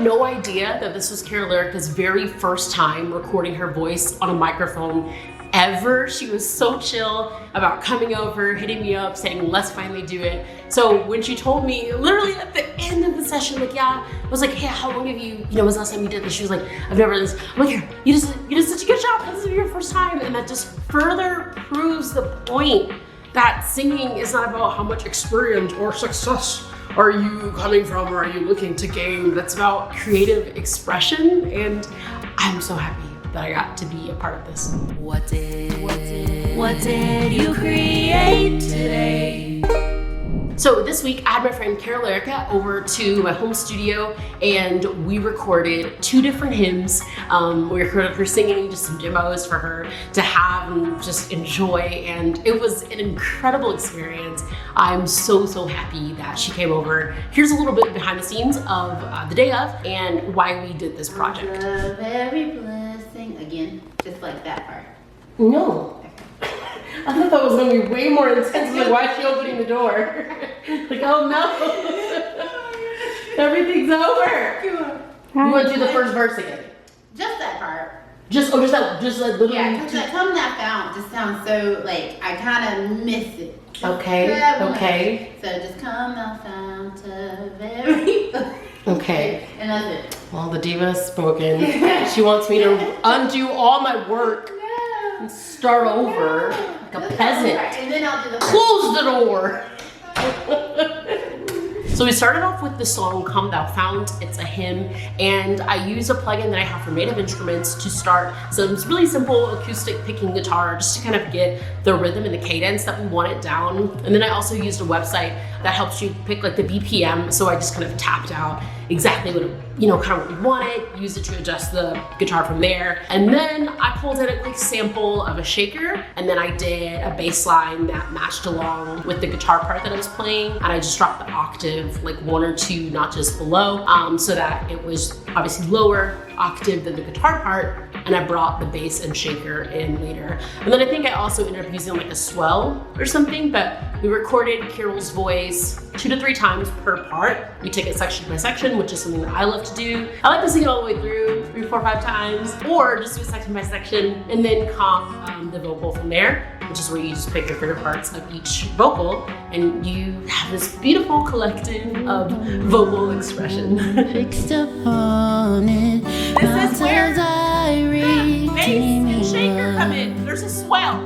no idea that this was Carol Lyrica's very first time recording her voice on a microphone ever. She was so chill about coming over, hitting me up, saying, let's finally do it. So when she told me, literally at the end of the session, like, yeah, I was like, hey, how long have you know, was the last time you did this? She was like, I've never done this. I'm like, here, you did such a good job. This is your first time. And that just further proves the point that singing is not about how much experience or success are you coming from or are you looking to gain. That's about creative expression. And I'm so happy that I got to be a part of this. What did you create today? So this week I had my friend Carol Lyrica over to my home studio and we recorded 2 different hymns. We recorded her singing, just some demos for her to have and just enjoy, and it was an incredible experience. I'm so happy that she came over. Here's a little bit behind the scenes of the day of and why we did this project. Love every blessing. Again, just like that part. No. I thought that was gonna be way more intense. Like, why is she opening the door? Like, oh no. Everything's over. You want to do the first verse again? Just that part. Just like literally. Yeah, because that come that found just sounds so like I kind of miss it. Okay. Okay. So just come thou fount of every. Okay. And that's it. Well, the diva has spoken. She wants me to undo all my work and start over like a peasant. And then I'll do the Close the door. So we started off with the song Come Thou Fount. It's a hymn, and I use a plugin that I have for Native Instruments to start some really simple acoustic picking guitar just to kind of get the rhythm and the cadence that we want it down. And then I also used a website that helps you pick like the BPM, so I just kind of tapped out exactly what kind of what we wanted, used it to adjust the guitar from there. And then I pulled in a quick sample of a shaker, and then I did a bass line that matched along with the guitar part that I was playing, and I just dropped the octave like 1 or 2 notches below, so that it was obviously lower octave than the guitar part, and I brought the bass and shaker in later. And then I think I also ended up using like a swell or something, but we recorded Carol's voice 2 to 3 times per part. We take it section by section, which is something that I love to do. I like to sing it all the way through 3, 4, 5 times, or just do it section by section and then comp the vocal from there, which is where you just pick your favorite parts of each vocal and you have this beautiful collective of vocal expression. Fixed upon it. This is where the bass and shaker come in. There's a swell.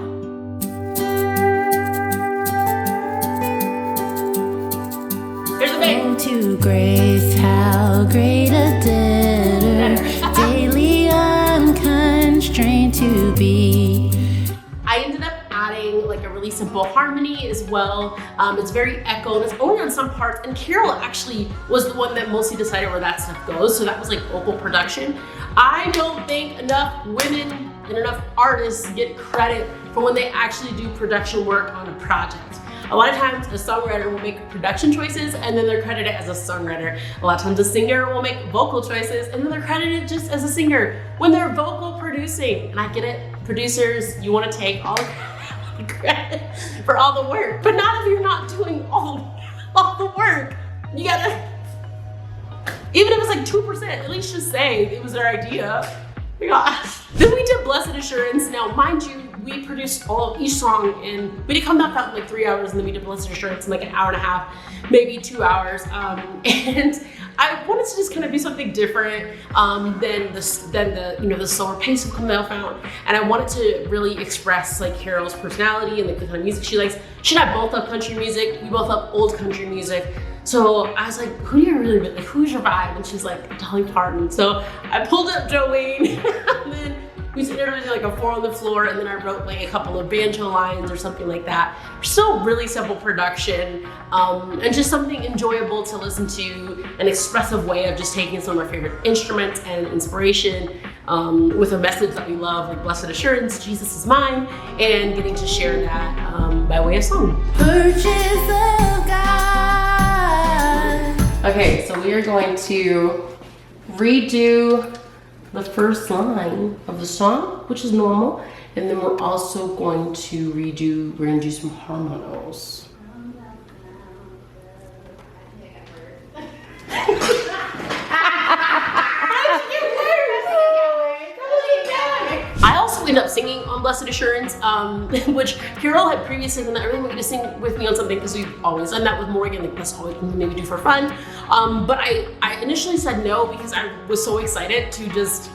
There's a bass. To grace, how great a debtor daily I'm constrained to be. I ended up adding like a really simple harmony as well. It's very echoed, it's only on some parts, and Carol actually was the one that mostly decided where that stuff goes, so that was like vocal production. I don't think enough women and enough artists get credit for when they actually do production work on a project. A lot of times a songwriter will make production choices and then they're credited as a songwriter. A lot of times a singer will make vocal choices and then they're credited just as a singer when they're vocal producing. And I get it, producers, you want to take all the credit for all the work, but not if you're not doing all the work. You gotta, even if it's like 2%, at least just say it was their idea. Oh my gosh. Then we did Blessed Assurance. Now, mind you, we produced all of each song and we did Come Thou Fount in like 3 hours, and then we did Blessed Assurance in like an hour and a half, maybe 2 hours. And I wanted to just kind of do something different than the slower pace of Come Thou Fount. And I wanted to really express like Carol's personality and like the kind of music she likes. She and I both love country music. We both love old country music. So I was like, who do you really, like, who's your vibe? And she's like, Dolly Parton. So I pulled up Jolene and then we did like a 4 on the floor, and then I wrote like a couple of banjo lines or something like that. Still really simple production, and just something enjoyable to listen to, an expressive way of just taking some of my favorite instruments and inspiration with a message that we love, like Blessed Assurance, Jesus is mine, and getting to share that by way of song. Purchase of God. Okay, so we are going to redo the first line of the song, which is normal, and then we're also going to we're gonna do some harmonos. end up singing on Blessed Assurance, which Carol had previously done that. I really wanted you to sing with me on something because we've always done that with Morgan, like that's always something we do for fun. But I initially said no because I was so excited to just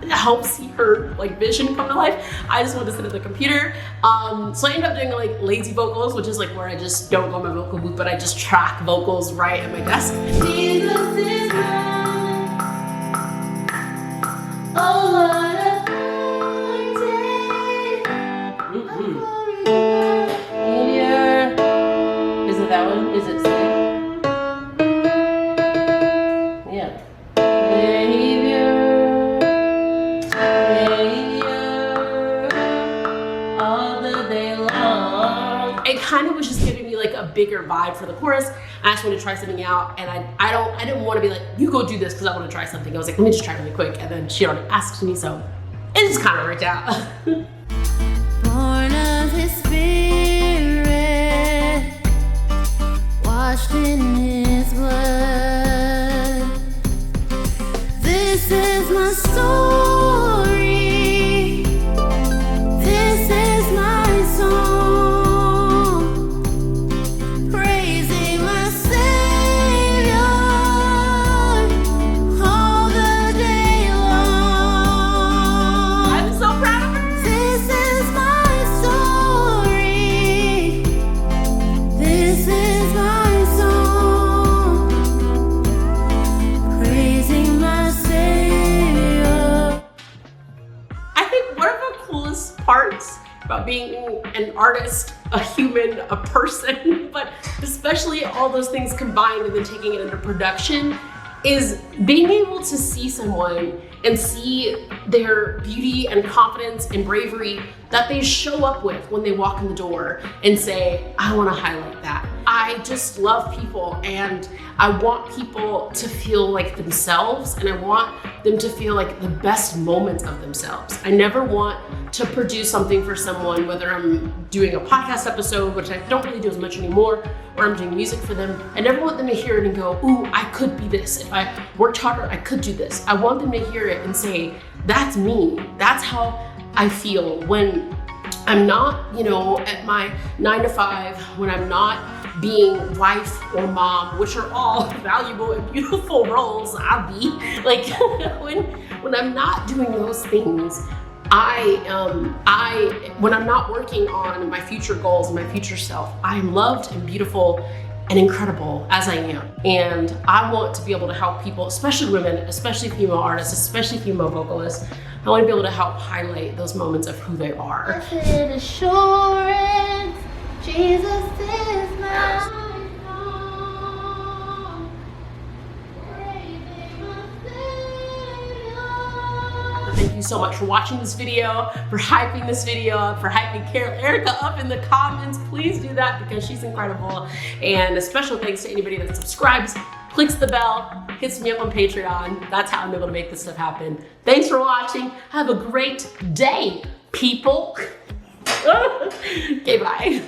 help see her like vision come to life. I just wanted to sit at the computer. So I ended up doing like lazy vocals, which is like where I just don't go in my vocal booth, but I just track vocals right at my desk. Jesus is mine. Oh, what a Savior. Is it that one? Is it Savior? Yeah. Savior, all the day long. It kind of was just giving me like a bigger vibe for the chorus. I just wanted to try something out, and I didn't want to be like, you go do this because I want to try something. I was like, let me just try really quick, and then she already asked me, so it just kind of worked out. Born of His Spirit, washed in His blood. This is my story. This is my song, praising my Savior all the day long. I'm so proud of her. This is my story. This is my song, praising my Savior. I think one of the coolest parts about being an artist, a human, a person, but especially all those things combined and then taking it into production is being able to see someone and see their beauty and confidence and bravery that they show up with when they walk in the door and say, I want to highlight that. I just love people and I want people to feel like themselves and I want them to feel like the best moments of themselves. I never want to produce something for someone, whether I'm doing a podcast episode, which I don't really do as much anymore, or I'm doing music for them. I never want them to hear it and go, ooh, I could be this. If I worked harder, I could do this. I want them to hear it and say, that's me. That's how I feel when I'm not, at my 9 to 5, when I'm not being wife or mom, which are all valuable and beautiful roles. I'll be like, when I'm not doing those things, when I'm not working on my future goals and my future self, I am loved and beautiful and incredible as I am. And I want to be able to help people, especially women, especially female artists, especially female vocalists. I want to be able to help highlight those moments of who they are. Blessed assurance, Jesus is mine. Praising my Savior. Thank you so much for watching this video, for hyping this video up, for hyping Carol Erica up in the comments. Please do that because she's incredible. And a special thanks to anybody that subscribes, clicks the bell, hits me up on Patreon. That's how I'm able to make this stuff happen. Thanks for watching. Have a great day, people. Okay, bye.